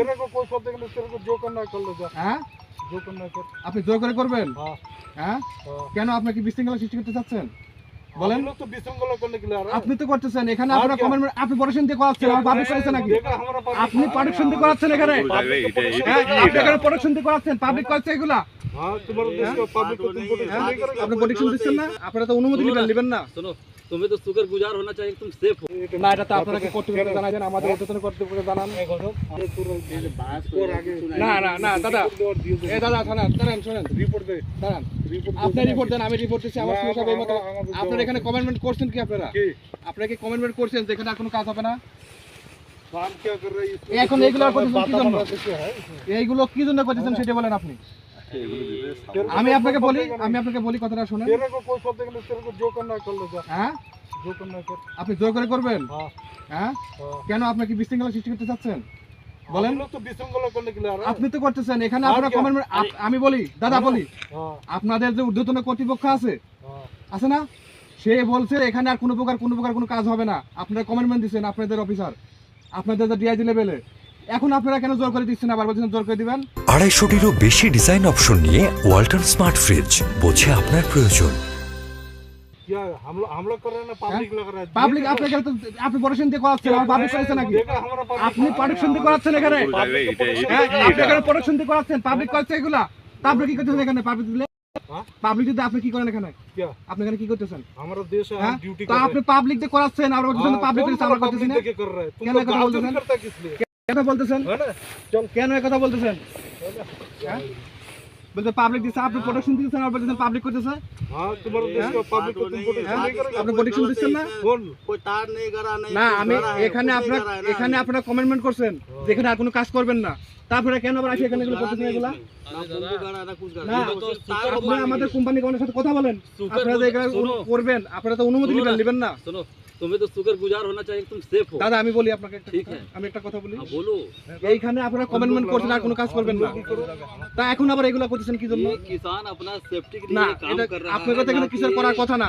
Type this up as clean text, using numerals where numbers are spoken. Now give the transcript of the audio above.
तेरे को कोई शब्द नहीं, तेरे को जो करना है कर ले जा। হ্যাঁ जो करना है कर। আপনি জোর করে করবেন हाँ হ্যাঁ हाँ। কেন আপনি কি বিশৃঙ্খলা সৃষ্টি করতে চাচ্ছেন বলেন हम लोग तो विशृंखला करने के लिए आ रहे हैं। আপনি তো করতেছেন এখানে আর আপনারা কি? কমেন্ট আপনি পড়াশোনা দিয়ে করাচ্ছেন আমার পাবলিক করেছে নাকি देखा हमारा public- আপনি পড়াশোনা দিয়ে করাচ্ছেন এখানে হ্যাঁ আপনি এখানে পড়াশোনা দিয়ে করাচ্ছেন পাবলিক করছে এগুলা हाँ तुम्हारे देश का पब्लिक को तुम प्रोटेक्शन नहीं करेगा। আপনি পড়াশোনা দিচ্ছেন না আপনারা তো অনুমতি নেবেন না सुनो, तुम्हें तो शुक्रगुजार होना चाहिए कि तुम सेफ हो। না এটা তো আপনারা কি কর্তৃপক্ষ জানাই দেন আমাদের উদ্বোধন কর্তৃপক্ষ জানান और आगे না না না দাদা এ দাদা দাঁড়ান শুনেন रिपोर्ट दे। দাঁড়ান रिपोर्ट আপনি রিপোর্ট দেন আমি রিপোর্ট দিচ্ছি আমার সমস্যা এই মতো আপনারা এখানে কমেন্টমেন্ট করছেন কি আপনারা की আপনারা কি কমেন্টমেন্ট করছেন যে এখানে আর কোনো কাজ হবে না काम क्या कर रहे हैं এখন এইগুলো করতেছেন কি জন্য है এইগুলো কি জন্য করতেছেন সেটা বলেন আপনি আমি আপনাকে বলি কথাটা শুনেন तेरे को कोई शब्द नहीं, तेरे को जो करना है कर ले जा। হ্যাঁ जो करना है कर। আপনি জোর করে করবেন हाँ হ্যাঁ हाँ। কেন আপনি কি বিশৃঙ্খলা সৃষ্টি করতে চাচ্ছেন বলেন हम लोग तो विशृंखला करने के लिए आ रहे हैं। আপনি তো করতেছেন এখানে আর আপনারা কি? কমেন্ট আমি বলি দাদা বলি हाँ আপনাদের যে ঊর্ধ্বতন কর্তৃপক্ষ আছে हाँ আছে না সে বলছে এখানে আর কোনো প্রকার কোনো কাজ হবে না আপনারা কমেন্টমেন্ট দিচ্ছেন আপনাদের অফিসার আপনাদের যে ডিআইজি লেভেলে এখন আপনারা কেন জোর করে দিচ্ছেন আবার বলছেন জোর করে দিবেন 250-টিরও বেশি ডিজাইন অপশন নিয়ে ওয়ালটন স্মার্ট ফ্রিজ বোঝে আপনার প্রয়োজন। क्या हम लोग कर रहे हैं ना पब्लिक लग रहा है। পাবলিক আপনাকে তো আপনি পড়াশোনা দিয়ে করাচ্ছেন আমার পাবলিক করেছে নাকি देखा हमारा public- আপনি পড়াশোনা দিয়ে করাচ্ছেন এখানে হ্যাঁ আপনি এখানে পড়াশোনা দিয়ে করাচ্ছেন পাবলিক করছে এগুলা তা আপনি কি করতেছেন এখানে পাবলিক দিলে হ্যাঁ? পাবলিক দিতে আপনি কি করেন এখানে क्या আপনি এখানে কি করতেছেন हमारा देश है, হ্যাঁ हम ड्यूटी তা कर আপনি रहे हैं। পাবলিক দিয়ে করাচ্ছেন আর বলছেন हाँ, পাবলিক कौन করছে हमारा আমরা করতেছি public না देके कर रहा है। तुम क्या तो मैं কথা गाल बोलते चोरी हैं? करता है किस लिए কেন বলতেছেন है ना। চল কেন এই কথা বলতেছেন হ্যাঁ বলতে পাবলিক দিছে আপনি প্রোটেকশন দিচ্ছেন আর বলতেছেন পাবলিক করতেছে हाँ तुम्हारे देश का पब्लिक को तुम प्रोटेक्शन नहीं करेगा। আপনি প্রোটেকশন দিচ্ছেন না कौन कोई तार नहीं करा नहीं না कुछ আমি करा है, এখানে कुछ नहीं আপনারা करा है ना। এখানে আপনারা কমেন্টমেন্ট করছেন যেখানে আর কোনো কাজ করবেন না তারপরে কেন আবার আসি এখানে এগুলো करा করতেছেন नहीं এগুলা इसमें। ना कुंभी करा ना कुछ करा। না ये तो तार को আপনি मान আমাদের लीजिए। কোম্পানি কোম্পানির সাথে কথা বলেন সুগার আপনারা যে এখানে শুনো। করবেন আপনারা তো অনুমতি শুনো না। নেবেন না सुनो, तुम्हें तो शुक्रगुजार होना चाहिए कि तुम सेफ हो। দাদা আমি বলি আপনাকে একটা ঠিক কথা, আছে। আমি একটা কথা বলি हाँ, बोलो। এইখানে আপনারা কমেন্টমেন্ট করছেন আর কোনো কাজ করবেন না তা এখন আবার এগুলো করতেছেন কি জন্য ये किसान अपना सेफ्टी के না लिए काम এটা कर रहा है। আপনাকে তো এখানে ना কিছু कि- করার কথা না